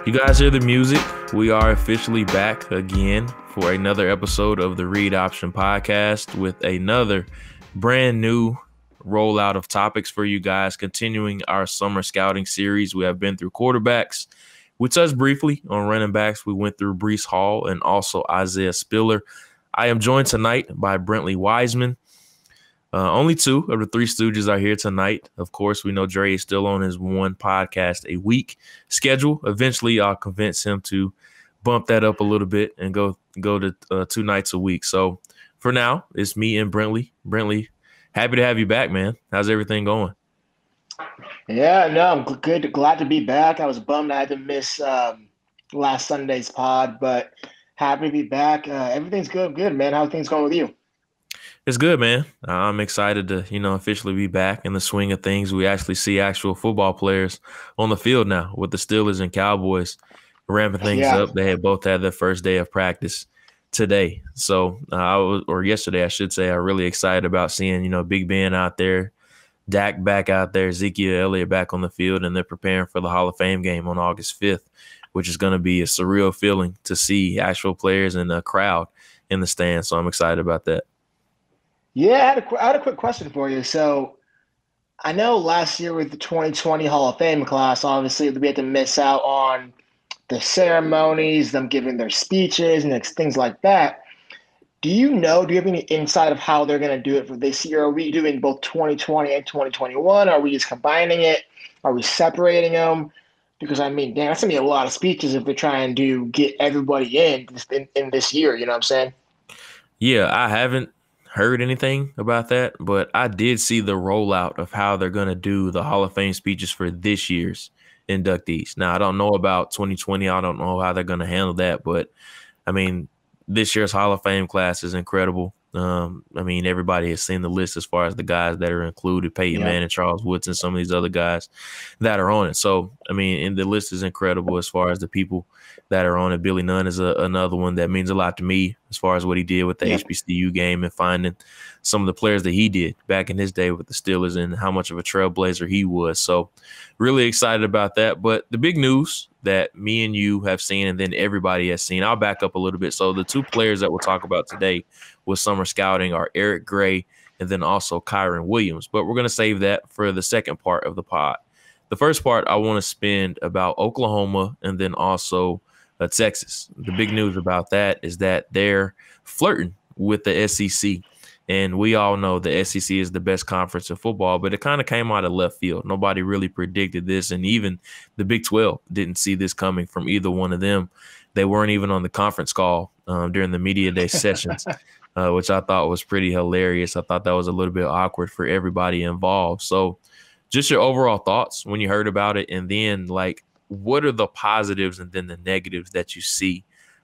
You guys hear the music? We are officially back again for another episode of the Reid Option Podcast with another brand new rollout of topics for you guys, continuing our summer scouting series. We have been through quarterbacks. We touched briefly on running backs. We went through Breece Hall and also Isaiah Spiller. I am joined tonight by Brentley Wiseman. Only two of the three Stooges are here tonight. Of course, we know Dre is still on his one podcast a week schedule. Eventually, I'll convince him to bump that up a little bit and go to 2 nights a week. So for now, it's me and Brentley. Brentley, happy to have you back, man. How's everything going? Yeah, no, I'm good. Glad to be back. I was bummed I had to miss last Sunday's pod, but happy to be back. Everything's good, man. How are things going with you? It's good, man. I'm excited to, officially be back in the swing of things. We actually see actual football players on the field now with the Steelers and Cowboys ramping things up. They both had their first day of practice today. So yesterday, I should say. I'm really excited about seeing, Big Ben out there, Dak back out there, Ezekiel Elliott back on the field, and they're preparing for the Hall of Fame game on August 5th, which is going to be a surreal feeling to see actual players and a crowd in the stands. So I'm excited about that. Yeah, I had a quick question for you. So I know last year with the 2020 Hall of Fame class, obviously we had to miss out on the ceremonies, them giving their speeches and things like that. Do you have any insight of how they're going to do it for this year? Are we doing both 2020 and 2021? Are we just combining it? Are we separating them? Because, that's going to be a lot of speeches if they're trying to get everybody in this year. You know what I'm saying? Yeah, I haven't heard anything about that, but I did see the rollout of how they're going to do the Hall of Fame speeches for this year's inductees. Now, I don't know about 2020. I don't know how they're going to handle that, but this year's Hall of Fame class is incredible. Everybody has seen the list as far as the guys that are included, Peyton Manning, Charles Woodson, some of these other guys that are on it. So, and the list is incredible as far as the people that are on it. Billy Nunn is another one that means a lot to me as far as what he did with the HBCU game and finding some of the players that he did back in his day with the Steelers and how much of a trailblazer he was. So really excited about that. But the big news that me and you have seen and then everybody has seen, I'll back up a little bit. So the two players that we'll talk about today with summer scouting are Eric Gray and then also Kyren Williams. But we're going to save that for the second part of the pod. The first part I want to spend about Oklahoma and then also Texas. The big news about that is that they're flirting with the SEC. And we all know the SEC is the best conference in football, but it kind of came out of left field. Nobody really predicted this, and even the Big 12 didn't see this coming from either one of them. They weren't even on the conference call during the media day sessions, which I thought was pretty hilarious. I thought that was a little bit awkward for everybody involved. So just your overall thoughts when you heard about it, and then, what are the positives and then the negatives that you see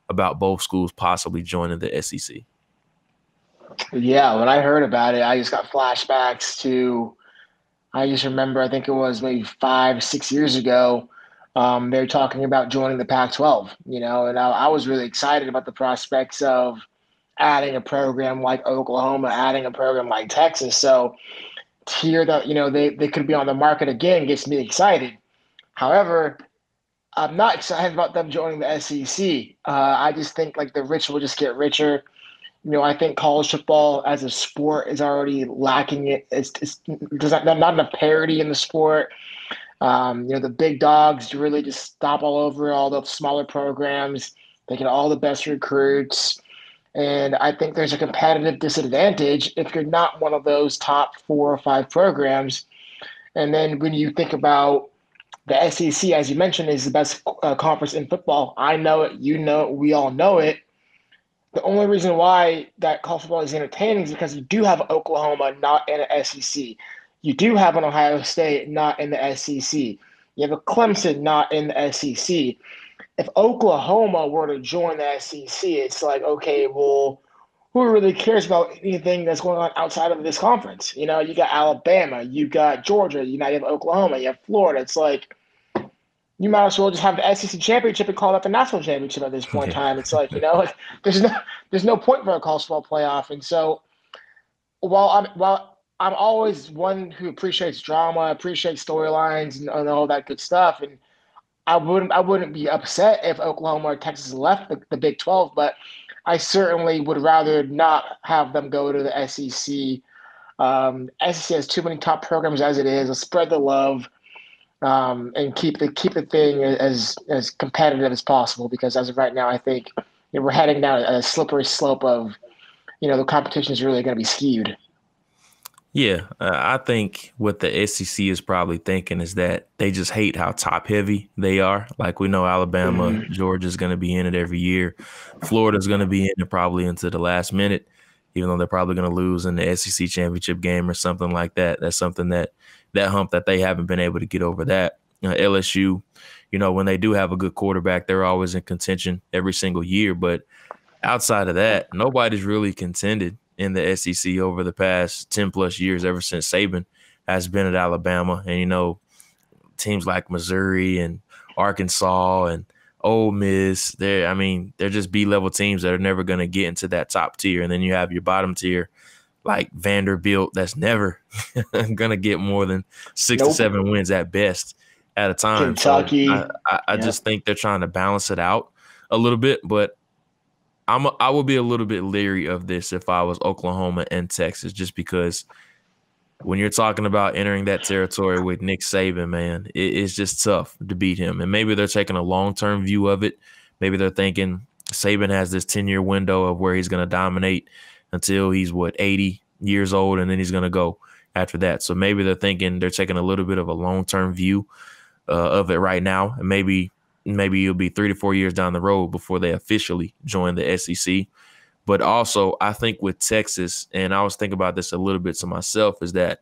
about both schools possibly joining the SEC? Yeah, when I heard about it, I just got flashbacks to, I just remember, I think it was maybe 5-6 years ago, they were talking about joining the Pac-12, and I was really excited about the prospects of adding a program like Oklahoma, adding a program like Texas. So to hear that, they could be on the market again gets me excited. However, I'm not excited about them joining the SEC. I just think the rich will just get richer. I think college football as a sport is already lacking it. There's not enough parity in the sport. The big dogs really just stop all over all the smaller programs. They get all the best recruits. And I think there's a competitive disadvantage if you're not one of those top 4 or 5 programs. And then when you think about the SEC, as you mentioned, is the best conference in football. I know it. You know it. We all know it. The only reason why that college football is entertaining is because you do have Oklahoma not in the SEC. You do have an Ohio State not in the SEC. You have a Clemson not in the SEC. If Oklahoma were to join the SEC, it's okay, well, who really cares about anything that's going on outside of this conference? You got Alabama, you got Georgia, you have Oklahoma, you have Florida. It's you might as well just have the SEC championship and call that the national championship at this point in time. It's there's no point for a college football playoff. And so while I'm always one who appreciates drama, appreciates storylines and all that good stuff, and I wouldn't be upset if Oklahoma or Texas left the Big 12, but I certainly would rather not have them go to the SEC. SEC has too many top programs as it is. Let's spread the love, and keep the thing as competitive as possible. Because as of right now, I think we're heading down a slippery slope of the competition is really going to be skewed. Yeah, I think what the SEC is probably thinking is that they just hate how top heavy they are. Like we know Alabama, Mm-hmm. Georgia's going to be in it every year. Florida's going to be in it probably into the last minute, even though they're probably going to lose in the SEC championship game or something like that. That's something that hump that they haven't been able to get over that. LSU, when they do have a good quarterback, they're always in contention every single year. But outside of that, nobody's really contended in the SEC over the past 10 plus years, ever since Saban has been at Alabama. And, teams like Missouri and Arkansas and Ole Miss, they're just B-level teams that are never going to get into that top tier. And then you have your bottom tier like Vanderbilt that's never going to get more than 6 to 7 wins at best at a time. Kentucky. So I just think they're trying to balance it out a little bit, but I would be a little bit leery of this if I was Oklahoma and Texas, just because when you're talking about entering that territory with Nick Saban, man, it's just tough to beat him. And maybe they're taking a long-term view of it. Maybe they're thinking Saban has this 10-year window of where he's going to dominate until he's, 80 years old, and then he's going to go after that. So maybe they're thinking they're taking a little bit of a long-term view of it right now, and maybe it'll be 3 to 4 years down the road before they officially join the SEC. But also, I think with Texas, and I was thinking about this a little bit to myself, is that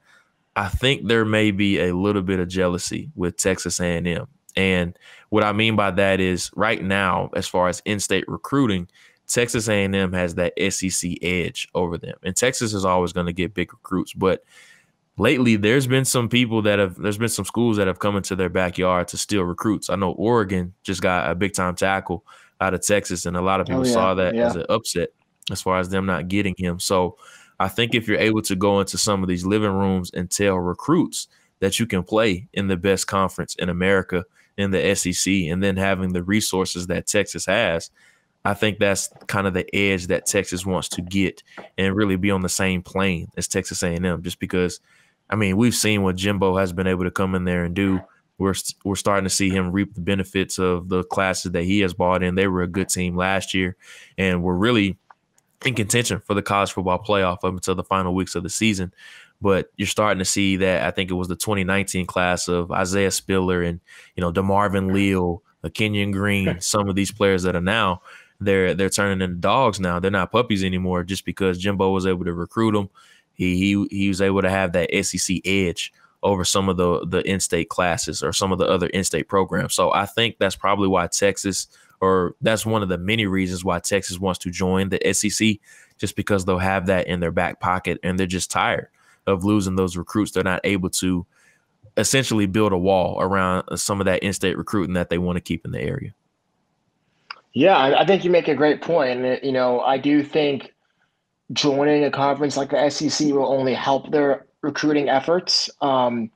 I think there may be a little bit of jealousy with Texas A&M. And what I mean by that is right now, as far as in-state recruiting, Texas A&M has that SEC edge over them. And Texas is always going to get big recruits, but lately, there's been some schools that have come into their backyard to steal recruits. I know Oregon just got a big time tackle out of Texas, and a lot of people saw that as an upset as far as them not getting him. So I think if you're able to go into some of these living rooms and tell recruits that you can play in the best conference in America in the SEC, and then having the resources that Texas has, I think that's kind of the edge that Texas wants to get and really be on the same plane as Texas A&M, just because we've seen what Jimbo has been able to come in there and do. We're starting to see him reap the benefits of the classes that he has brought in. They were a good team last year, and we're really in contention for the college football playoff up until the final weeks of the season. But you're starting to see that. I think it was the 2019 class of Isaiah Spiller and DeMarvin Leal, Kenyon Green, some of these players that are now they're turning into dogs now. They're not puppies anymore, just because Jimbo was able to recruit them. He was able to have that SEC edge over some of the in-state classes or some of the other in-state programs. So I think that's probably why that's one of the many reasons why Texas wants to join the SEC, just because they'll have that in their back pocket, and they're just tired of losing those recruits. They're not able to essentially build a wall around some of that in-state recruiting that they want to keep in the area. Yeah, I think you make a great point. And, I do think joining a conference like the SEC will only help their recruiting efforts. On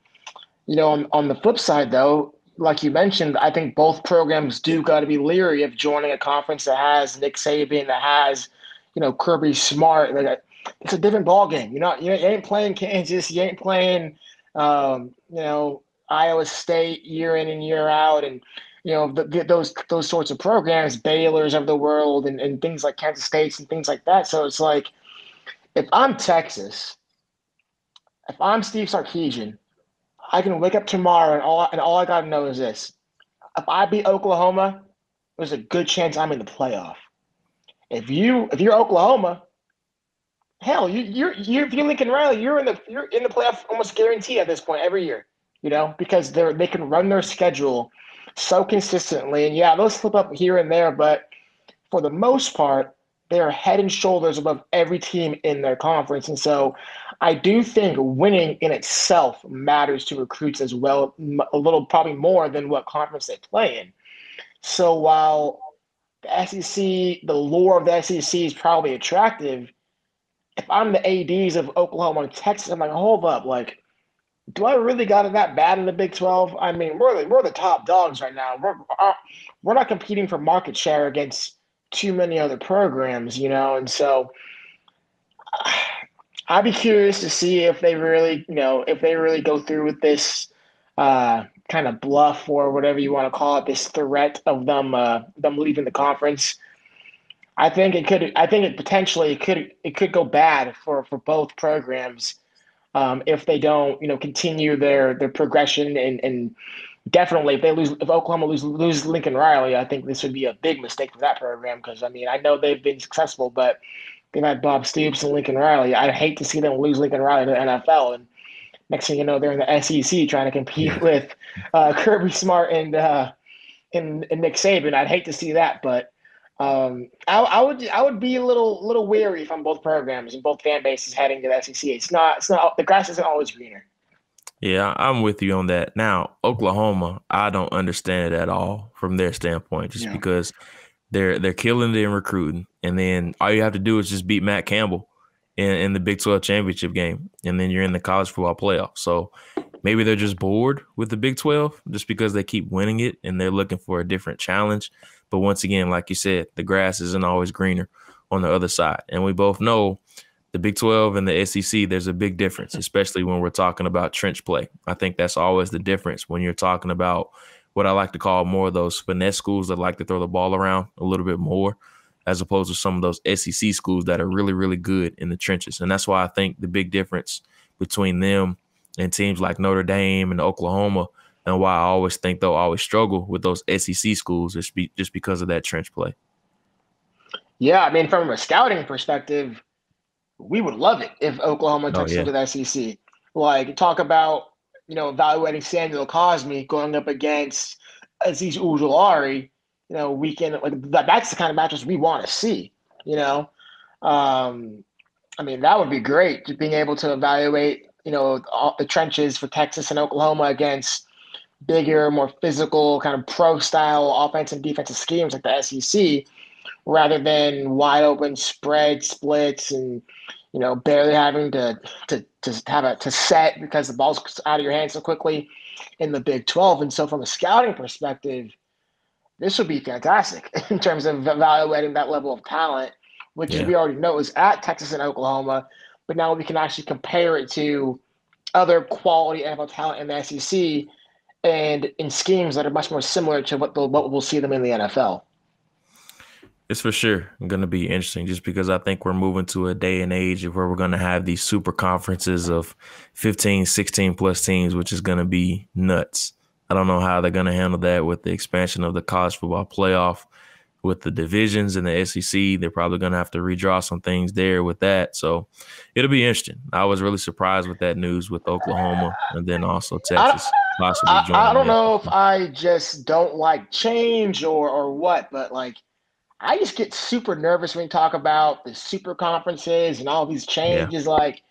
the flip side, though, like you mentioned, I think both programs do got to be leery of joining a conference that has Nick Saban, that has, Kirby Smart. It's a different ballgame. You ain't playing Kansas, you ain't playing, Iowa State year in and year out, and those sorts of programs, Baylor's of the world, and things like Kansas State's and things like that. So it's like, if I'm Texas, if I'm Steve Sarkisian, I can wake up tomorrow and all I got to know is this: if I beat Oklahoma, there's a good chance I'm in the playoff. If you're Oklahoma, hell, if you're Lincoln Riley, you're in the playoff almost guaranteed at this point every year. Because they can run their schedule so consistently, and they'll slip up here and there, but for the most part, they are head and shoulders above every team in their conference. And so I do think winning in itself matters to recruits as well, a little probably more than what conference they play in. So while the SEC, the lore of the SEC is probably attractive, if I'm the ADs of Oklahoma and Texas, I'm like, hold up, like, do I really got it that bad in the Big 12? I mean, we're the top dogs right now. We're not competing for market share against too many other programs, and so I'd be curious to see if they really, if they really go through with this kind of bluff or whatever you want to call it, this threat of them leaving the conference. I think it could. I think it potentially it could go bad for both programs if they don't, continue their progression and definitely if Oklahoma lose Lincoln Riley, I think this would be a big mistake for that program because I mean I know they've been successful, but they've had Bob Stoops and Lincoln Riley. I'd hate to see them lose Lincoln Riley to the NFL, and next thing you know, they're in the SEC trying to compete Yeah. with Kirby Smart and Nick Saban. I'd hate to see that, but I would be a little weary if I'm both programs and both fan bases heading to the SEC. It's not the grass isn't always greener. Yeah, I'm with you on that. Now, Oklahoma, I don't understand it at all from their standpoint, just Yeah. because they're killing it in recruiting, and then all you have to do is just beat Matt Campbell in the Big 12 championship game, and then you're in the college football playoff. So maybe they're just bored with the Big 12 just because they keep winning it and they're looking for a different challenge. But once again, like you said, the grass isn't always greener on the other side, and we both know the Big 12 and the SEC, there's a big difference, especially when we're talking about trench play. I think that's always the difference when you're talking about what I like to call more of those finesse schools that like to throw the ball around a little bit more, as opposed to some of those SEC schools that are really, really good in the trenches. And that's why I think the big difference between them and teams like Notre Dame and Oklahoma, and why I always think they'll always struggle with those SEC schools, is just because of that trench play. Yeah, I mean, from a scouting perspective, we would love it if Oklahoma Oh, took us yeah. into the SEC. Like, talk about, evaluating Samuel Cosme going up against Aziz Ujulari, weekend. Like, that's the kind of matches we want to see, you know? Um, I mean, that would be great, just being able to evaluate, all the trenches for Texas and Oklahoma against bigger, more physical, kind of pro style offensive and defensive schemes like the SEC rather than wide open spread splits and barely having to set because the ball's out of your hands so quickly in the Big 12. And so from a scouting perspective, this would be fantastic in terms of evaluating that level of talent, which is Yeah. we already know is at Texas and Oklahoma, but now we can actually compare it to other quality NFL talent in the SEC and in schemes that are much more similar to what we'll see them in the NFL. It's for sure going to be interesting just because I think we're moving to a day and age of where we're going to have these super conferences of 15, 16 plus teams, which is going to be nuts. I don't know how they're going to handle that with the expansion of the college football playoff, with the divisions in the SEC. They're probably going to have to redraw some things there with that. So it'll be interesting. I was really surprised with that news with Oklahoma and then also I, Texas possibly I joining don't the know if SEC. I just don't like change or what, but like I just get super nervous when you talk about the super conferences and all these Yeah. changes. Like,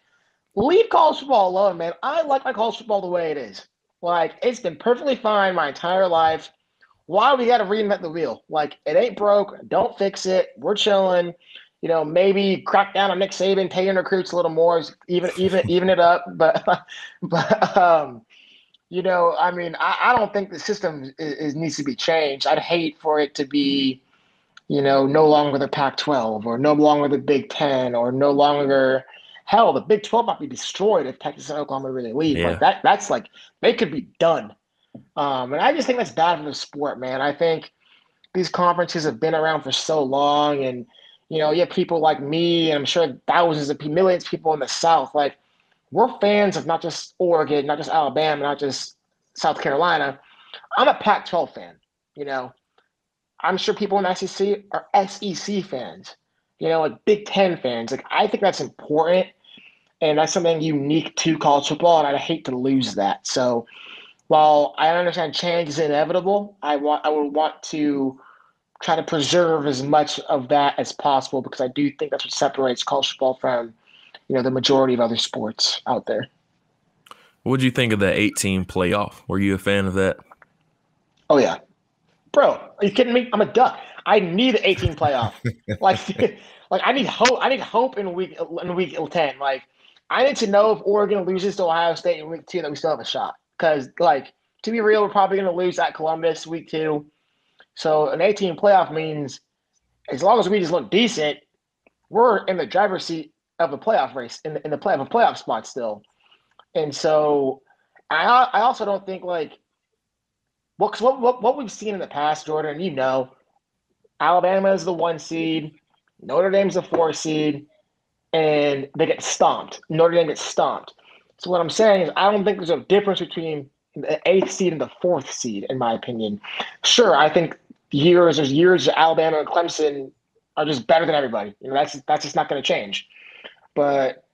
leave college football alone, man. I like my college football the way it is. Like, it's been perfectly fine my entire life. Why we got to reinvent the wheel? Like, it ain't broke. Don't fix it. We're chilling. Maybe crack down on Nick Saban, pay in recruits a little more, even it up. But, but I mean, I don't think the system needs to be changed. I'd hate for it to be no longer the Pac-12 or no longer the Big Ten or no longer, hell, the Big 12 might be destroyed if Texas and Oklahoma really leave. Like Yeah. that's like they could be done. And I just think that's bad for the sport, man. I think these conferences have been around for so long, and you have people like me, and I'm sure thousands of millions of people in the South. Like we're fans of not just Oregon, not just Alabama, not just South Carolina. I'm a Pac-12 fan. You know, I'm sure people in the SEC are SEC fans, like Big Ten fans. Like I think that's important, and that's something unique to college football, and I'd hate to lose that. So while I understand change is inevitable, I would want to try to preserve as much of that as possible because I do think that's what separates college football from the majority of other sports out there. What did you think of the 18 playoff? Were you a fan of that? Oh yeah, bro, are you kidding me? I'm a duck. I need an 18 playoff. Like, like I need hope. I need hope in week 10. Like I need to know if Oregon loses to Ohio State in week 2 that we still have a shot. Because, like, to be real, we're probably going to lose at Columbus week 2. So an 18 playoff means as long as we just look decent, we're in the driver's seat of the playoff race, in the playoff spot still. And so I also don't think, like, what we've seen in the past, Jordan, Alabama is the 1 seed, Notre Dame's the 4 seed, and they get stomped. Notre Dame gets stomped. So what I'm saying is I don't think there's a difference between the 8th seed and the 4th seed, in my opinion. Sure, I think there's years Alabama and Clemson are just better than everybody. That's just not going to change. But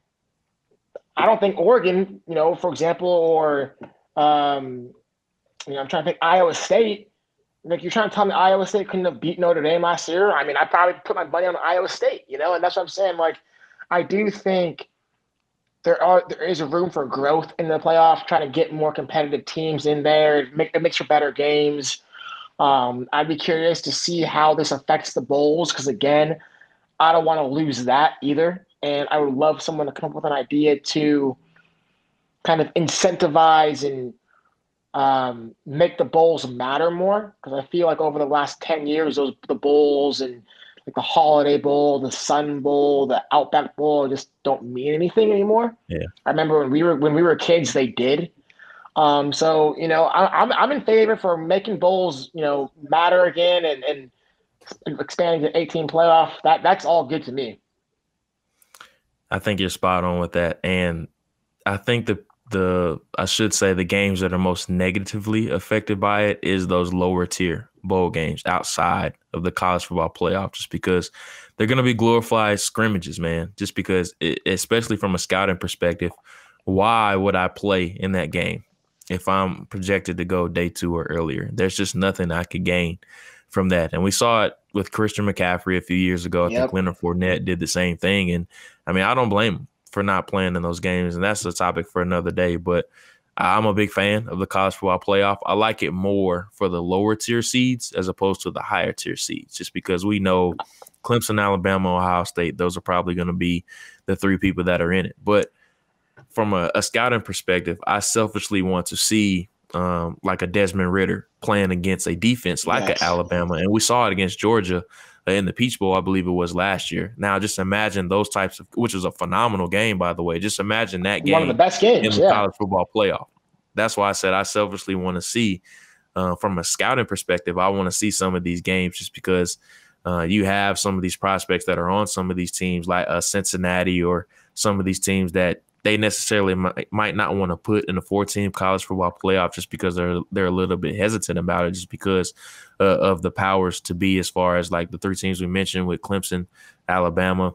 I don't think Oregon, for example, or I'm trying to think Iowa State. Like, you're trying to tell me Iowa State couldn't have beat Notre Dame last year? I mean, I probably put my money on Iowa State, and that's what I'm saying. Like, I do think there is a room for growth in the playoff, trying to get more competitive teams in there. It makes for better games. I'd be curious to see how this affects the bowls because, again, I don't want to lose that either. And I would love someone to come up with an idea to kind of incentivize and make the bowls matter more, because I feel like over the last 10 years, the bowls and like the Holiday Bowl, the Sun Bowl, the Outback Bowl just don't mean anything anymore. Yeah, I remember when we were kids, they did. So I'm in favor for making bowls matter again and expanding the 18 playoff. That's all good to me. I think you're spot on with that, and I think I should say the games that are most negatively affected by it is those lower tier bowl games outside of the college football playoff, just because they're going to be glorified scrimmages, man. Just because, especially from a scouting perspective, why would I play in that game if I'm projected to go day 2 or earlier? There's just nothing I could gain from that. And we saw it with Christian McCaffrey a few years ago. I think Leonard Fournette did the same thing. And I mean, I don't blame him for not playing in those games, and that's a topic for another day. But I'm a big fan of the college football playoff. I like it more for the lower tier seeds as opposed to the higher tier seeds, just because we know Clemson, Alabama, Ohio State, those are probably going to be the 3 people that are in it. But from a scouting perspective, I selfishly want to see like a Desmond Ridder playing against a defense like an Alabama, and we saw it against Georgia in the Peach Bowl, I believe it was last year. Now, just imagine those types of, which was a phenomenal game, by the way. Just imagine that game, one of the best games in the college football playoff. That's why I said I selfishly want to see, from a scouting perspective, I want to see some of these games, just because you have some of these prospects that are on some of these teams, like Cincinnati, or some of these teams that they necessarily might not want to put in the 4-team college football playoff, just because they're a little bit hesitant about it, just because of the powers to be, as far as like the 3 teams we mentioned with Clemson, Alabama,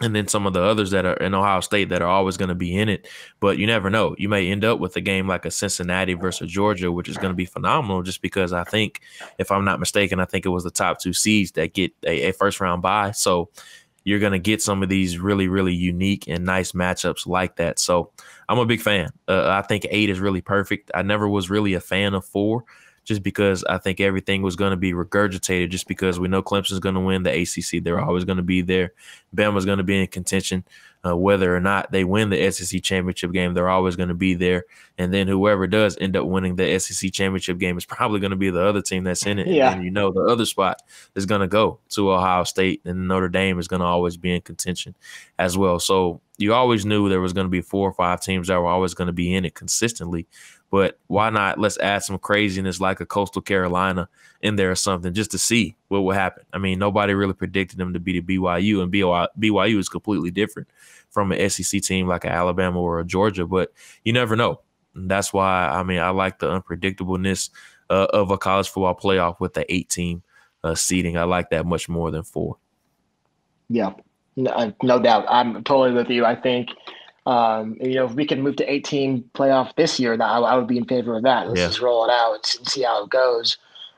and then some of the others that are in Ohio State that are always going to be in it. But you never know. You may end up with a game like a Cincinnati versus Georgia, which is going to be phenomenal, just because I think, if I'm not mistaken, I think it was the top 2 seeds that get a first-round bye. So you're going to get some of these really, really unique and nice matchups like that. So I'm a big fan. I think 8 is really perfect. I never was really a fan of 4, just because I think everything was going to be regurgitated, just because we know Clemson's going to win the ACC. They're always going to be there. Bama's going to be in contention. Whether or not they win the SEC championship game, they're always going to be there. And then whoever does end up winning the SEC championship game is probably going to be the other team that's in it. Yeah. And then, the other spot is going to go to Ohio State, and Notre Dame is going to always be in contention as well. So you always knew there was going to be 4 or 5 teams that were always going to be in it consistently. But why not? Let's add some craziness like a Coastal Carolina in there or something, just to see what will happen. I mean, nobody really predicted them to be the BYU, and BYU is completely different from an SEC team like an Alabama or a Georgia, but you never know. And that's why, I mean, I like the unpredictableness of a college football playoff with the 8-team seeding. I like that much more than 4. Yeah, no doubt. I'm totally with you. I think if we can move to 18 playoff this year, I would be in favor of that. Let's just roll it out and see how it goes.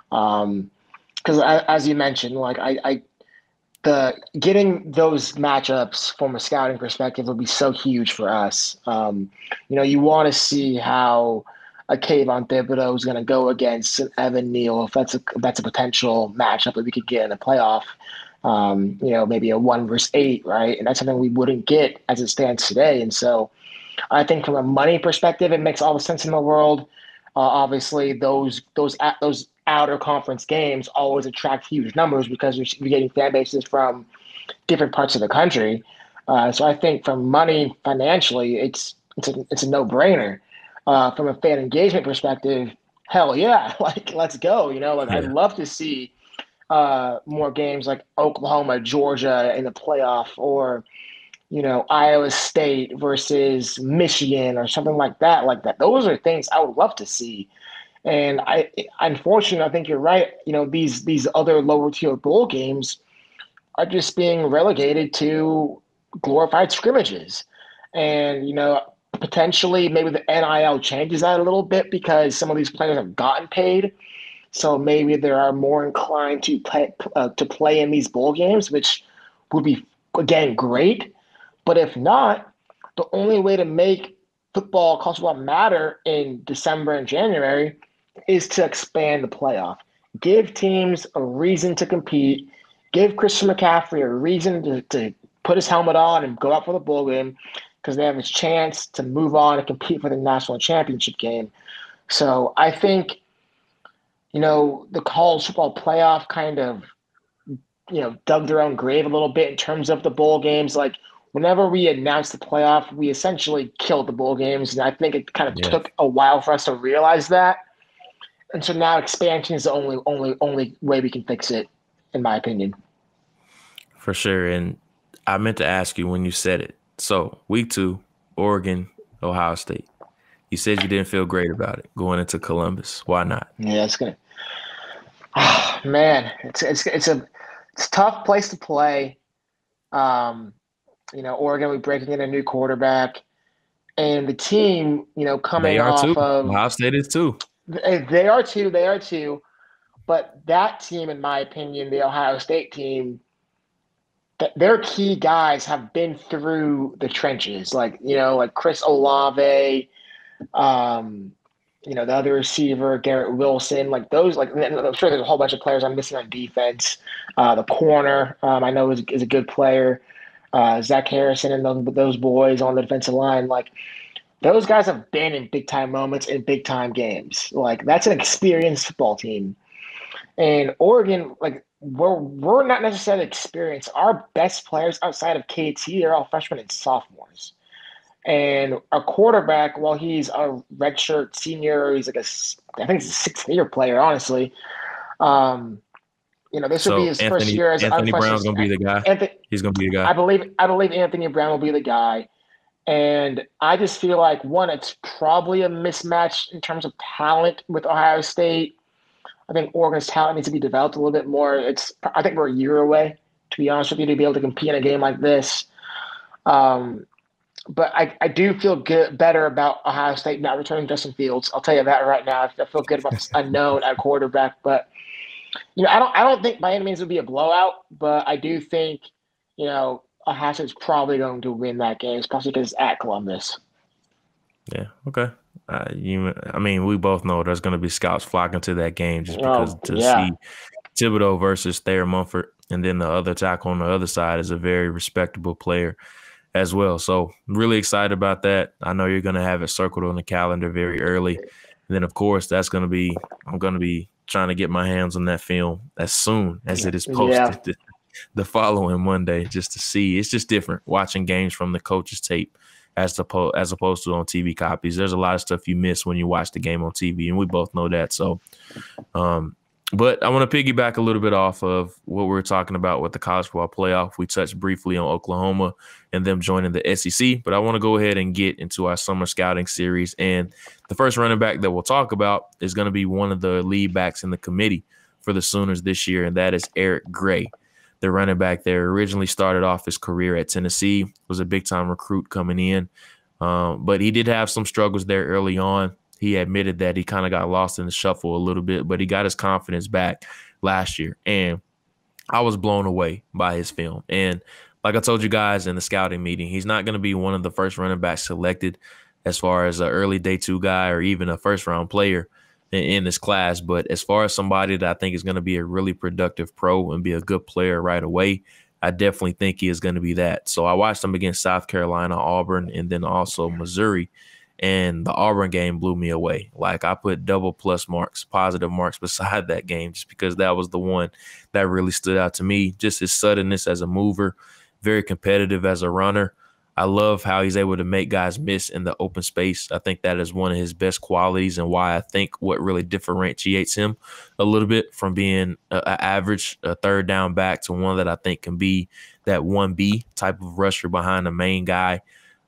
Because as you mentioned, like getting those matchups from a scouting perspective would be so huge for us. You want to see how a Kayvon Thibodeau is going to go against an Evan Neal, if that's a potential matchup that we could get in the playoff. Maybe a 1 versus 8, right? And that's something we wouldn't get as it stands today. And so I think from a money perspective, it makes all the sense in the world. Obviously, those outer conference games always attract huge numbers because you're getting fan bases from different parts of the country. So I think from money financially, it's a no brainer. From a fan engagement perspective, hell yeah, like let's go. Like I'd Yeah. love to see more games like Oklahoma, Georgia in the playoff, or Iowa State versus Michigan or something like that. Like that, those are things I would love to see. And unfortunately, I think you're right. These other lower tier bowl games are just being relegated to glorified scrimmages. And, potentially maybe the NIL changes that a little bit because some of these players have gotten paid. So maybe they are more inclined to play in these bowl games, which would be, again, great. But if not, the only way to make college football matter in December and January is to expand the playoff. Give teams a reason to compete. Give Christian McCaffrey a reason to put his helmet on and go out for the bowl game because they have a chance to move on and compete for the national championship game. So I think, the college football playoff kind of, dug their own grave a little bit in terms of the bowl games. Like whenever we announced the playoff, we essentially killed the bowl games. And I think it kind of Yeah, took a while for us to realize that. And so now expansion is the only way we can fix it, in my opinion. for sure. And I meant to ask you when you said it. So week 2, Oregon, Ohio State. You said you didn't feel great about it going into Columbus. Why not? Yeah, it's gonna. Oh, man, it's a tough place to play. Oregon, we're breaking in a new quarterback, and the team, They coming are too. off of Ohio State is too. they are too, they are too. But that team, in my opinion, the Ohio State team, their key guys have been through the trenches, like Chris Olave, the other receiver, Garrett Wilson, like those, I'm sure there's a whole bunch of players I'm missing on defense. The corner, I know is a good player. Zach Harrison and those boys on the defensive line, like those guys have been in big time moments in big time games. Like that's an experienced football team. And Oregon, like we're not necessarily experienced. Our best players outside of KT are all freshmen and sophomores. And our quarterback, while he's a redshirt senior, he's I think he's a sixth-year player, honestly. This would be So his first year as Anthony Brown's unfreshman. gonna be the guy. He's gonna be the guy. I believe Anthony Brown will be the guy. And I just feel like, one, it's probably a mismatch in terms of talent with Ohio State. I think Oregon's talent needs to be developed a little bit more. I think we're a year away, to be honest with you, to be able to compete in a game like this. But I do feel better about Ohio State not returning Justin Fields. I'll tell you that right now. I feel good about this unknown at quarterback. But I don't think by any means it would be a blowout. But I do think Ohio State's probably going to win that game, especially because it's at Columbus. Yeah. Okay. We both know there's going to be scouts flocking to that game just because see Thibodeau versus Thayer Munford, and then the other tackle on the other side is a very respectable player as well. So really excited about that. I know you're going to have it circled on the calendar very early. And then, of course, I'm going to be trying to get my hands on that film as soon as it is posted the following Monday just to see. It's just different watching games from the coach's tape as opposed to on TV copies. There's a lot of stuff you miss when you watch the game on TV, and we both know that. So, but I want to piggyback a little bit off of what we were talking about with the college football playoff. We touched briefly on Oklahoma and them joining the SEC, but I want to go ahead and get into our summer scouting series. And the first running back that we'll talk about is going to be one of the lead backs in the committee for the Sooners this year, and that is Eric Gray. The running back there originally started off his career at Tennessee, was a big-time recruit coming in, but he did have some struggles there early on. He admitted that he kind of got lost in the shuffle a little bit, but he got his confidence back last year, and I was blown away by his film. And like I told you guys in the scouting meeting, he's not going to be one of the first running backs selected as far as an early day 2 guy or even a first-round player, in this class. But as far as somebody that I think is going to be a really productive pro and be a good player right away, I definitely think he is going to be that. So I watched him against South Carolina, Auburn, and then also Missouri. And the Auburn game blew me away. Like, I put double plus marks, positive marks beside that game just because that was the one that really stood out to me. Just his suddenness as a mover, very competitive as a runner. I love how he's able to make guys miss in the open space. I think that is one of his best qualities and why I think what really differentiates him a little bit from being an average third down back to one that I think can be that 1B type of rusher behind the main guy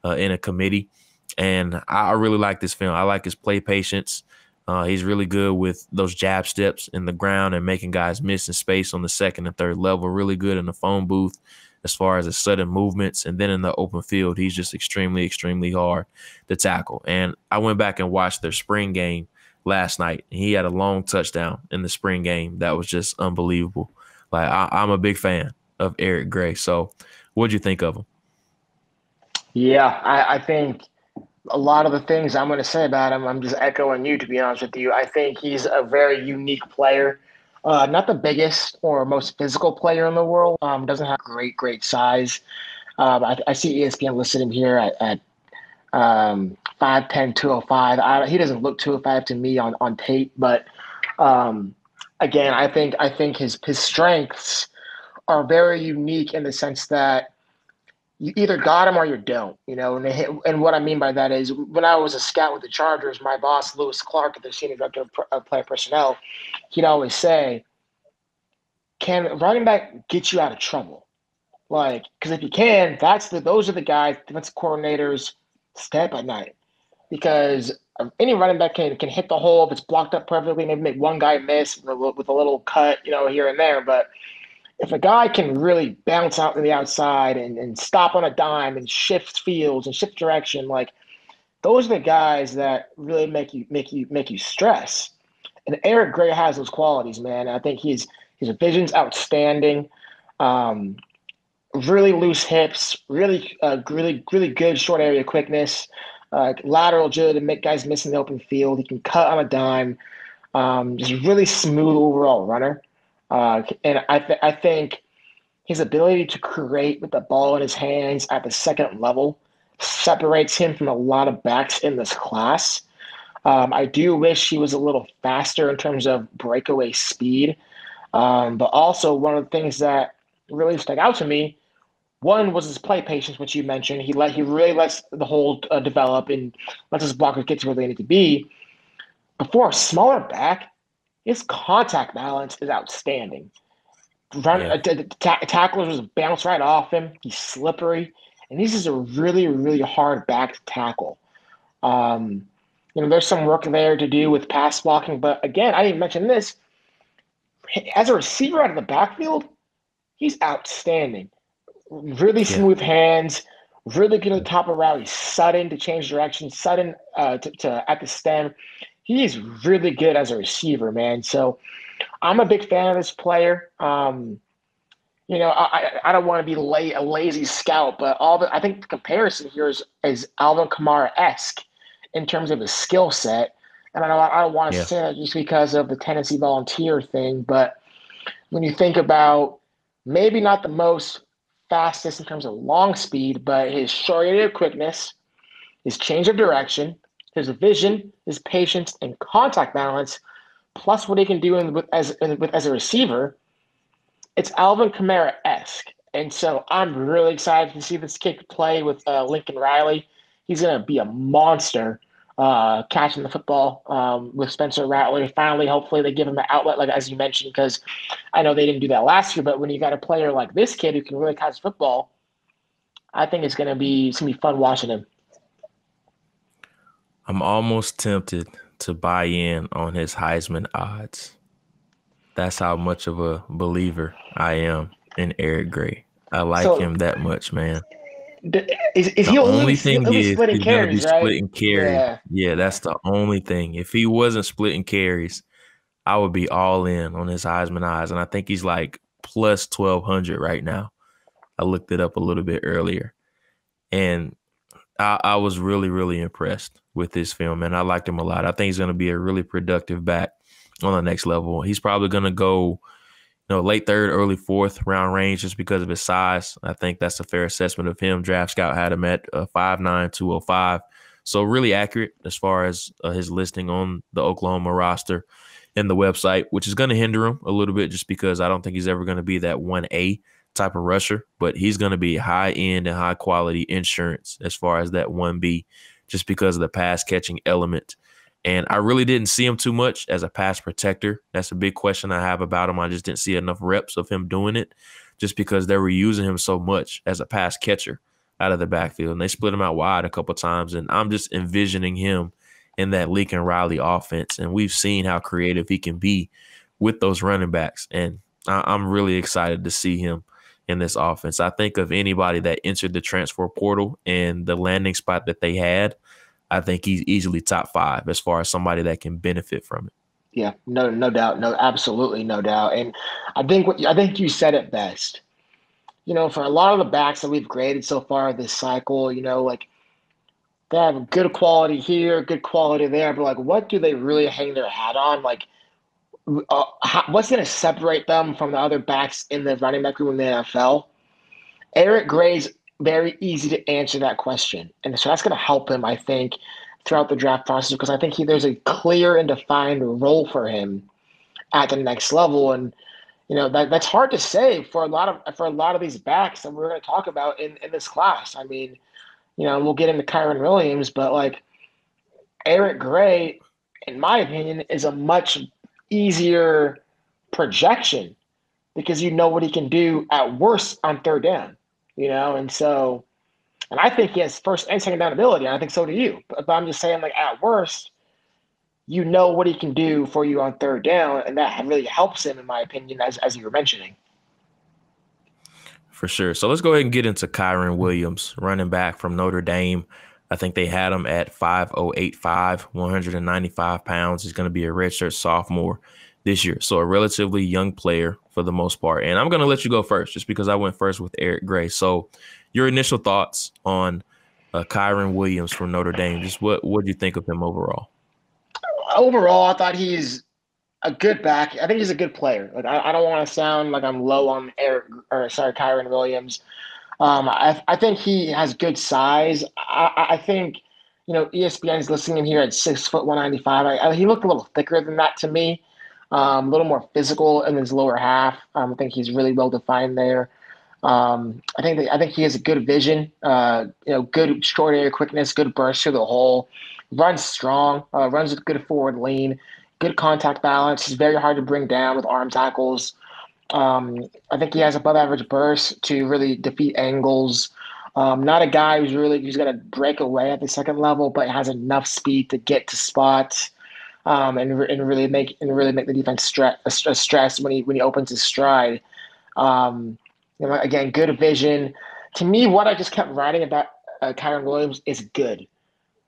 in a committee. And I really like this film. I like his play patience. He's really good with those jab steps in the ground and making guys miss in space on the second and third level. Really good in the phone booth as far as his sudden movements. And then in the open field, he's just extremely, extremely hard to tackle. And I went back and watched their spring game last night. He had a long touchdown in the spring game that was just unbelievable. Like, I'm a big fan of Eric Gray. So what'd you think of him? Yeah, I think a lot of the things I'm going to say about him, I'm just echoing you, to be honest with you. I think he's a very unique player. Not the biggest or most physical player in the world. Doesn't have great size. I see ESPN listed him here at 5'10", 205. He doesn't look 205 to me on tape, but again, I think his strengths are very unique in the sense that you either got him or you don't, and what I mean by that is when I was a scout with the Chargers, my boss, Lewis Clark, the senior director of player personnel, he'd always say, can running back get you out of trouble? Like, because if you can, those are the guys, defensive coordinators stay up at night, because any running back can hit the hole if it's blocked up perfectly, maybe make one guy miss with a little cut, here and there, but if a guy can really bounce out to the outside and stop on a dime and shift fields and shift direction, like those are the guys that really make you stress. And Eric Gray has those qualities, man. I think his vision's outstanding. Really loose hips, really good short area quickness, lateral agility to make guys miss in the open field. He can cut on a dime. Just really smooth overall runner. And I think his ability to create with the ball in his hands at the second level separates him from a lot of backs in this class. I do wish he was a little faster in terms of breakaway speed. But also one of the things that really stuck out to me, one was his play patience, which you mentioned. He really lets the hold develop and lets his blockers get to where they need to be. Before a smaller back, his contact balance is outstanding. Tacklers just bounce right off him. He's slippery, and he's just a really, really hard back to tackle. There's some work there to do with pass blocking, but again, I didn't mention this. As a receiver out of the backfield, he's outstanding. Really smooth hands, really good at the top of the route. He's sudden to change direction, sudden to at the stem. He is really good as a receiver, man. So I'm a big fan of this player. I don't want to be a lazy scout, but I think the comparison here is Alvin Kamara-esque in terms of his skill set. And I don't want to say that just because of the Tennessee Volunteer thing, but when you think about maybe not the most fastest in terms of long speed, but his short area quickness, his change of direction, his vision, his patience, and contact balance, plus what he can do as a receiver, it's Alvin Kamara-esque. And so I'm really excited to see this kid play with Lincoln Riley. He's going to be a monster catching the football with Spencer Rattler. Finally, hopefully they give him an outlet, like as you mentioned, because I know they didn't do that last year, but when you got a player like this kid who can really catch football, I think it's going to be fun watching him. I'm almost tempted to buy in on his Heisman odds. That's how much of a believer I am in Eric Gray. I like him that much, man. Is he only splitting carries, right? Splitting carries. Yeah, that's the only thing. If he wasn't splitting carries, I would be all in on his Heisman odds. And I think he's like plus 1,200 right now. I looked it up a little bit earlier. And I was really, really impressed with this film, and I liked him a lot. I think he's going to be a really productive back on the next level. He's probably going to go, late third, early fourth round range just because of his size. I think that's a fair assessment of him. Draft Scout had him at 5'9", 205. So really accurate as far as his listing on the Oklahoma roster and the website, which is going to hinder him a little bit just because I don't think he's ever going to be that 1A type of rusher, but he's going to be high end and high quality insurance as far as that 1B just because of the pass catching element. And I really didn't see him too much as a pass protector. That's a big question I have about him. I just didn't see enough reps of him doing it just because they were using him so much as a pass catcher out of the backfield. And they split him out wide a couple of times. And I'm just envisioning him in that Lincoln Riley offense. And we've seen how creative he can be with those running backs. And I'm really excited to see him in this offense. I think of anybody that entered the transfer portal and the landing spot that they had, I think he's easily top 5 as far as somebody that can benefit from it. Yeah, no doubt. No, absolutely no doubt. And I think you said it best. For a lot of the backs that we've graded so far this cycle, like they have good quality here, good quality there, but like what do they really hang their hat on? Like what's going to separate them from the other backs in the running back room in the NFL? Eric Gray's very easy to answer that question. And so that's going to help him, I think, throughout the draft process because I think there's a clear and defined role for him at the next level. And, that's hard to say for a lot of these backs that we're going to talk about in this class. I mean, we'll get into Kyren Williams, but like Eric Gray, in my opinion, is a much easier projection because you know what he can do at worst on third down, and I think he has first and second down ability, and I think so do you. But I'm just saying, like, at worst, you know what he can do for you on third down, and that really helps him, in my opinion, as you were mentioning. For sure. So let's go ahead and get into Kyren Williams, running back from Notre Dame. I think they had him at 5'0", 195 pounds. He's going to be a redshirt sophomore this year. So a relatively young player for the most part. And I'm going to let you go first just because I went first with Eric Gray. So your initial thoughts on Kyren Williams from Notre Dame, just what do you think of him overall? Overall, I thought he's a good back. I think he's a good player. Like I don't want to sound like I'm low on Kyren Williams. I think he has good size. I think, ESPN is listing him here at 6'1", 195. He looked a little thicker than that to me, a little more physical in his lower half. I think he's really well defined there. I think he has a good vision, good short area quickness, good burst through the hole, runs strong, runs with good forward lean, good contact balance. He's very hard to bring down with arm tackles. I think he has above average burst to really defeat angles. Not a guy who's going to break away at the second level, but has enough speed to get to spots and really make the defense stress when he opens his stride. Again, good vision. To me, what I just kept writing about Kyren Williams is good,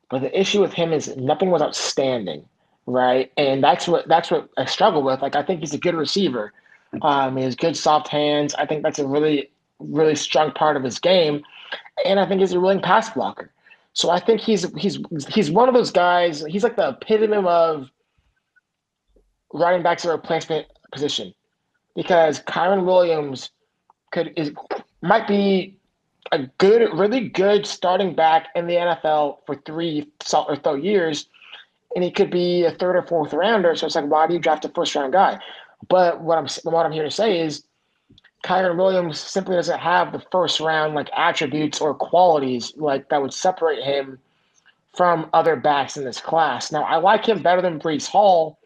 but the issue with him is nothing was outstanding, right? And that's what I struggle with. Like I think he's a good receiver. He has good soft hands. I think that's a really, really strong part of his game, and I think he's a willing pass blocker. So I think he's one of those guys. He's like the epitome of running backs at a replacement position, because Kyren Williams might be a really good starting back in the NFL for 3 or so years, and he could be a third or fourth rounder. So it's like, why do you draft a first round guy? But what I'm here to say is Kyren Williams simply doesn't have the first round like attributes or qualities like that would separate him from other backs in this class. Now, I like him better than Breece Hall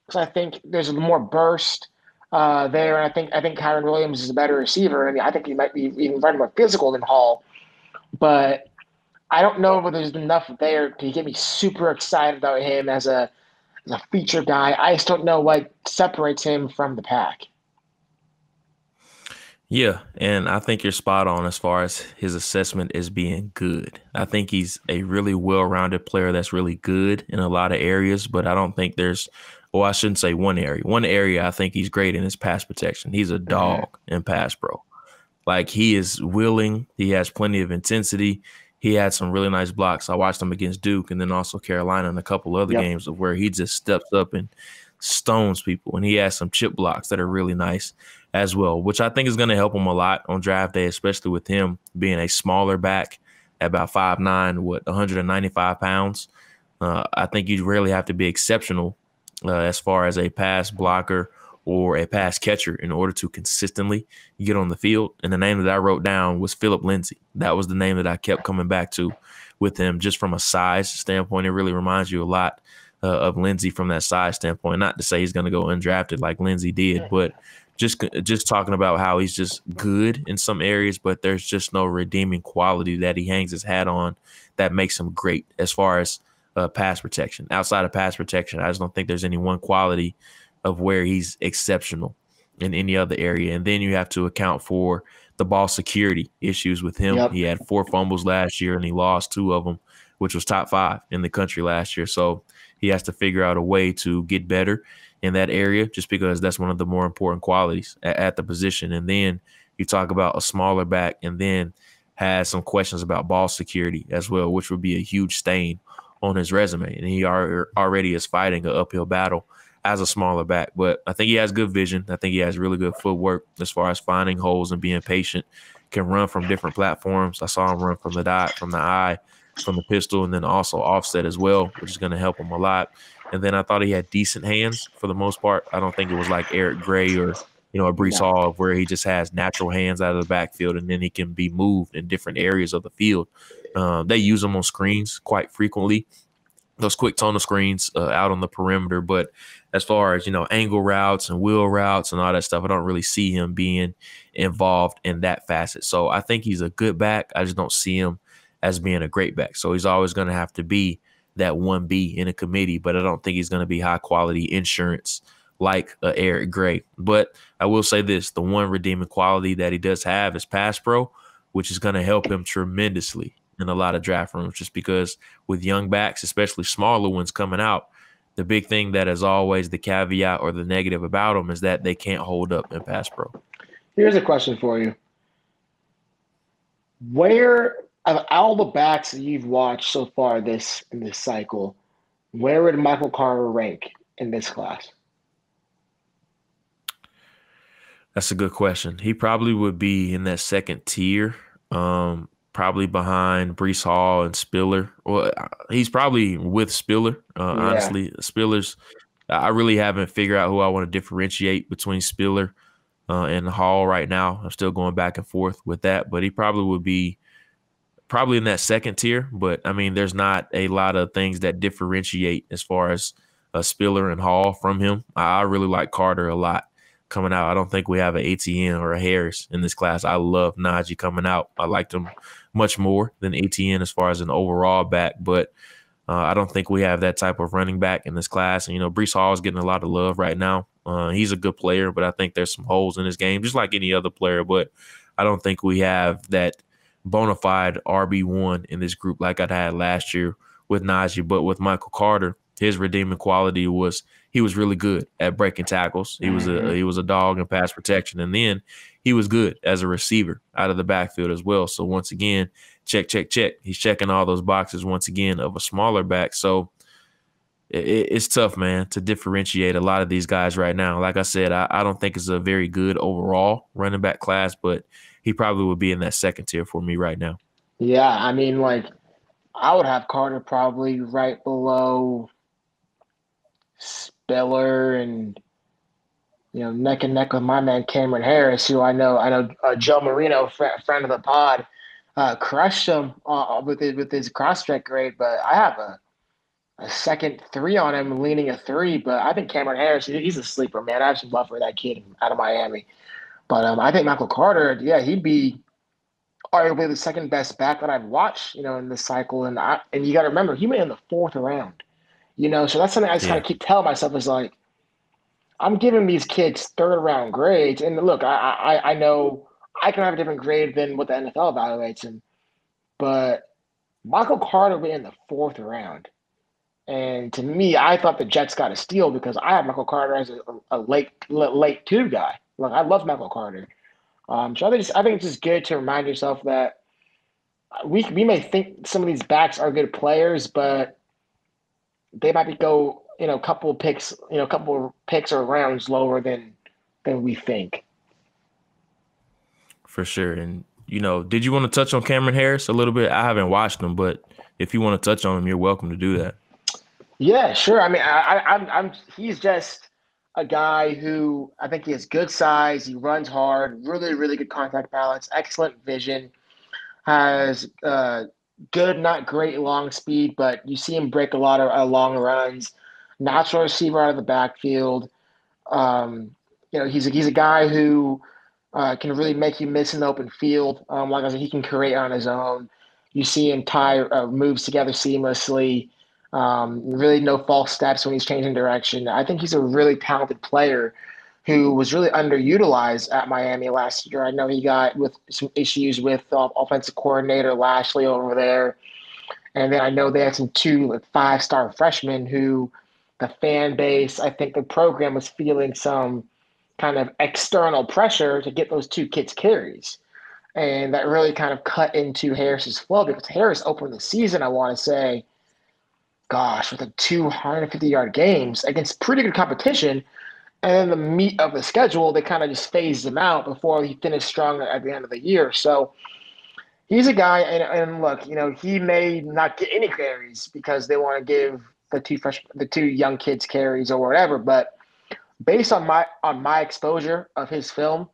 because I think there's more burst there, and I think Kyren Williams is a better receiver, and I think he might be even more physical than Hall. But I don't know if there's enough there to get me super excited about him as a feature guy. I just don't know what separates him from the pack. Yeah, and I think you're spot on as far as his assessment as being good. I think he's a really well-rounded player that's really good in a lot of areas, but I don't think I shouldn't say one area. One area I think he's great in is pass protection. He's a dog in pass pro. Like, he is willing. He has plenty of intensity. he had some really nice blocks. I watched him against Duke and then also Carolina and a couple other Yep. games of where he just steps up and stones people. And he has some chip blocks that are really nice as well, which I think is going to help him a lot on draft day, especially with him being a smaller back at about 5'9", 195 pounds. I think you really have to be exceptional as far as a pass blocker or a pass catcher in order to consistently get on the field. And the name that I wrote down was Philip Lindsay. That was the name that I kept coming back to with him, just from a size standpoint. It really reminds you a lot of Lindsay from that size standpoint. Not to say he's going to go undrafted like Lindsay did, but just talking about how he's just good in some areas, but there's just no redeeming quality that he hangs his hat on that makes him great as far as pass protection. Outside of pass protection, I just don't think there's any one quality of where he's exceptional in any other area. And then you have to account for the ball security issues with him. Yep. He had 4 fumbles last year and he lost 2 of them, which was top 5 in the country last year. So he has to figure out a way to get better in that area, just because that's one of the more important qualities at the position. And then you talk about a smaller back and then has some questions about ball security as well, which would be a huge stain on his resume. And he already is fighting an uphill battle as a smaller back. But I think he has good vision. I think he has really good footwork as far as finding holes and being patient. Can run from different platforms. I saw him run from the dot, from the eye, from the pistol, and then also offset as well, which is going to help him a lot. And then I thought he had decent hands for the most part. I don't think it was like Eric Gray or, a Brees Hall where he just has natural hands out of the backfield and then he can be moved in different areas of the field. They use him on screens quite frequently, those quick tonal screens out on the perimeter. But as far as, angle routes and wheel routes and all that stuff, I don't really see him being involved in that facet. So I think he's a good back. I just don't see him as being a great back. So he's always going to have to be that 1B in a committee, but I don't think he's going to be high quality insurance like Eric Gray. But I will say this, the one redeeming quality that he does have is pass pro, which is going to help him tremendously in a lot of draft rooms, just because with young backs, especially smaller ones coming out, the big thing that is always the caveat or the negative about them is that they can't hold up in pass pro. Here's a question for you. Where, of all the backs that you've watched so far in this cycle, where would Michael Carter rank in this class? That's a good question. He probably would be in that second tier, probably behind Brees Hall and Spiller. Well, he's probably with Spiller, honestly. Spiller's, I really haven't figured out who I want to differentiate between Spiller and Hall right now. I'm still going back and forth with that, but he probably would be probably in that second tier. But, I mean, there's not a lot of things that differentiate as far as Spiller and Hall from him. I really like Carter a lot coming out. I don't think we have an ATN or a Harris in this class. I love Najee coming out. I liked him much more than ATN as far as an overall back, but I don't think we have that type of running back in this class. And, Brees Hall is getting a lot of love right now. He's a good player, but I think there's some holes in his game, just like any other player. But I don't think we have that bona fide RB1 in this group like I had last year with Najee. But with Michael Carter, his redeeming quality was he was really good at breaking tackles. He was a dog in pass protection, and then he was good as a receiver out of the backfield as well. So once again, check. He's checking all those boxes once again of a smaller back. So it's tough, man, to differentiate a lot of these guys right now. Like I said, I don't think it's a very good overall running back class, but he probably would be in that second tier for me right now. Yeah, I mean, I would have Carter probably right below Spiller and, neck and neck with my man Cameron Harris, who I know Joe Marino, friend of the pod, crushed him with his cross-check grade, but I have a second 3 on him, leaning a 3, but I think Cameron Harris, he's a sleeper, man. I have some love for that kid out of Miami. But I think Michael Carter, he'd be arguably the second best back that I've watched, in this cycle. And you got to remember, he went in the 4th round. So that's something I just kind of keep telling myself is like, I'm giving these kids 3rd round grades. And look, I know I can have a different grade than what the NFL evaluates him, but Michael Carter went in the 4th round. And to me, I thought the Jets got a steal because I have Michael Carter as a late 2 guy. Look, I love Michael Carter. So I think it's just good to remind yourself that we may think some of these backs are good players, but they might be go a couple of picks, a couple of picks or rounds lower than we think. For sure. And did you want to touch on Cameron Harris a little bit? I haven't watched him, but if you want to touch on him, you're welcome to do that. Yeah, sure. I mean, I'm he's just a guy who I think he has good size. He runs hard, really, really good contact balance, excellent vision, has good, not great long speed, but you see him break a lot of long runs. Natural receiver out of the backfield. Um, he's a guy who can really make you miss in the open field. Like I said, he can create on his own. You see him tie moves together seamlessly. Really no false steps when he's changing direction. I think he's a really talented player who was really underutilized at Miami last year. I know he got with some issues with offensive coordinator Lashley over there. And then I know they had some two five-star freshmen who the fan base, I think the program was feeling some kind of external pressure to get those two kids carries. And that really kind of cut into Harris's flow because Harris opened the season, I want to say, gosh, with a 250-yard games against pretty good competition. And then the meat of the schedule, they kind of just phased him out before he finished strong at the end of the year. So he's a guy, and look, he may not get any carries because they want to give the two young kids carries or whatever. But based on my exposure of his film,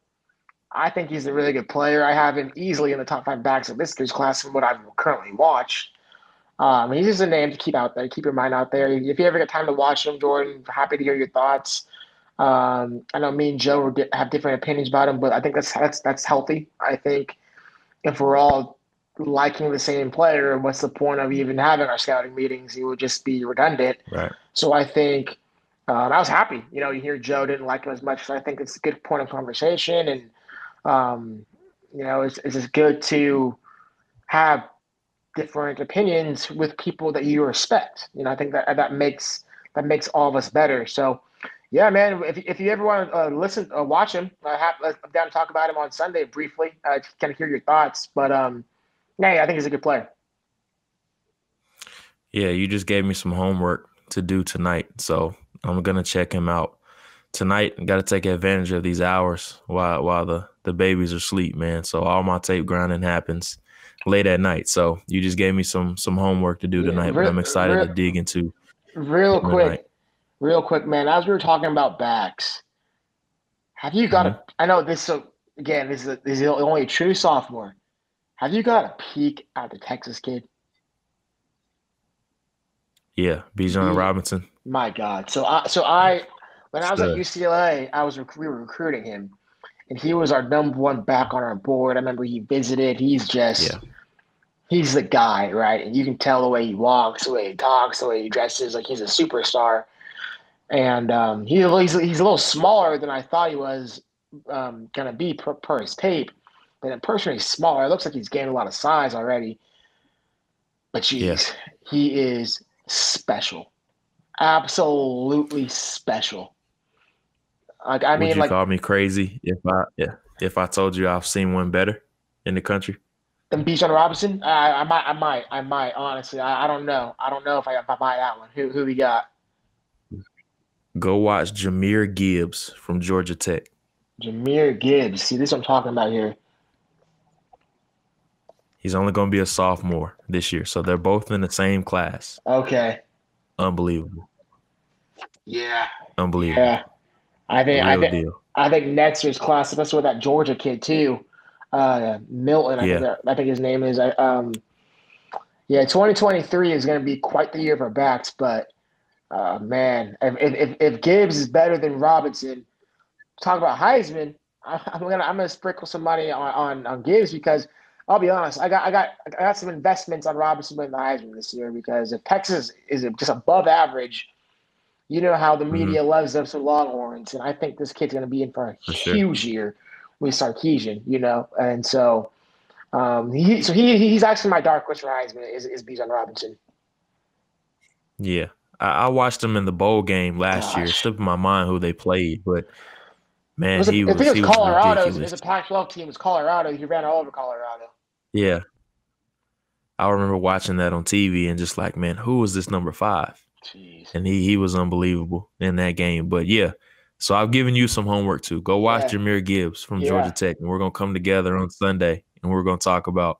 I think he's a really good player. I have him easily in the top 5 backs of this year's class from what I've currently watched. He's just a name to keep out there. Keep your mind out there. If you ever get time to watch him, Jordan, happy to hear your thoughts. I know me and Joe have different opinions about him, but I think that's healthy. I think if we're all liking the same player, what's the point of even having our scouting meetings? It would just be redundant. Right. So I think I was happy. You hear Joe didn't like him as much. So I think it's a good point of conversation, and it's just good to have different opinions with people that you respect. I think that makes all of us better. So, yeah, man. If you ever want to watch him, I'm down to talk about him on Sunday briefly. Kind of hear your thoughts, but yeah, I think he's a good player. Yeah, you just gave me some homework to do tonight, so I'm gonna check him out tonight. Got to take advantage of these hours while the babies are asleep, man. So all my tape grinding happens late at night. So you just gave me some homework to do tonight, but I'm excited to dig into. Real quick, man. As we were talking about backs, have you got I know this. So again, this is only a true sophomore. Have you got a peek at the Texas kid? Yeah, Bijan Robinson. My God. So I when I was at UCLA, we were recruiting him, and he was our number 1 back on our board. I remember he visited. He's the guy, right? And you can tell the way he walks, the way he talks, the way he dresses, like he's a superstar. And he's a little smaller than I thought he was going to be per his tape. But in person, he's smaller. It looks like he's gained a lot of size already. But geez, he is special. Absolutely special. Would you call me crazy if I told you I've seen one better in the country than Bijan Robinson? I might honestly. I don't know. I don't know if I buy that one. Who we got? Go watch Jahmyr Gibbs from Georgia Tech. Jahmyr Gibbs. See, this is what I'm talking about here. He's only going to be a sophomore this year, so they're both in the same class. Okay. Unbelievable. Yeah. Unbelievable. Yeah. I think next year's class, especially with that Georgia kid too, Milton. I think his name is. 2023 is going to be quite the year for backs. But man, if Gibbs is better than Robinson, talk about Heisman. I'm gonna sprinkle some money on Gibbs because I'll be honest. I got some investments on Robinson winning the Heisman this year because if Texas is just above average. You know how the media loves them some Longhorns, and I think this kid's going to be in for a huge year with Sarkisian, and so he's actually my dark horse for Heisman is Bijan Robinson. Yeah, I watched him in the bowl game last year. It slipped in my mind who they played, but man, he was Colorado. Ridiculous. It was a Pac-12 team. It was Colorado. He ran all over Colorado. Yeah, I remember watching that on TV and just like, man, who is this number 5? Jeez. And he was unbelievable in that game. But yeah, so I've given you some homework too. Go watch Jahmyr Gibbs from Georgia Tech, and we're gonna come together on Sunday and we're gonna talk about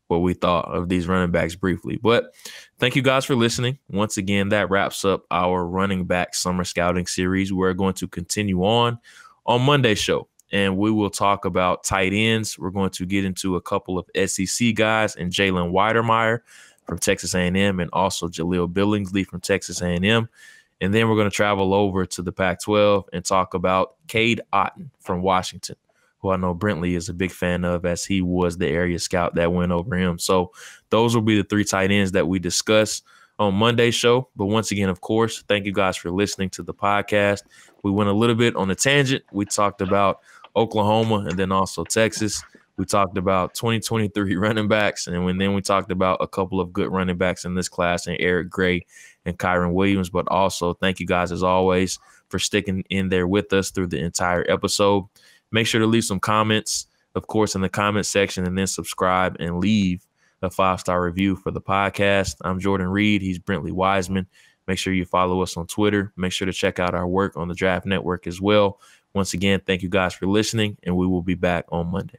what we thought of these running backs briefly. But thank you guys for listening. Once again, that wraps up our running back summer scouting series. We're going to continue on Monday's show, and we will talk about tight ends. We're going to get into a couple of SEC guys and Jalen Weidermeyer from Texas A&M and also Jaleel Billingsley from Texas A&M. And then we're going to travel over to the Pac-12 and talk about Cade Otton from Washington, who I know Brentley is a big fan of, as he was the area scout that went over him. So those will be the 3 tight ends that we discuss on Monday's show. But once again, of course, thank you guys for listening to the podcast. We went a little bit on a tangent. We talked about Oklahoma and then also Texas. We talked about 2023 running backs, and then we talked about a couple of good running backs in this class, and Eric Gray and Kyren Williams. But also, thank you guys, as always, for sticking in there with us through the entire episode. Make sure to leave some comments, of course, in the comment section, and then subscribe and leave a 5-star review for the podcast. I'm Jordan Reid. He's Brentley Wiseman. Make sure you follow us on Twitter. Make sure to check out our work on the Draft Network as well. Once again, thank you guys for listening, and we will be back on Monday.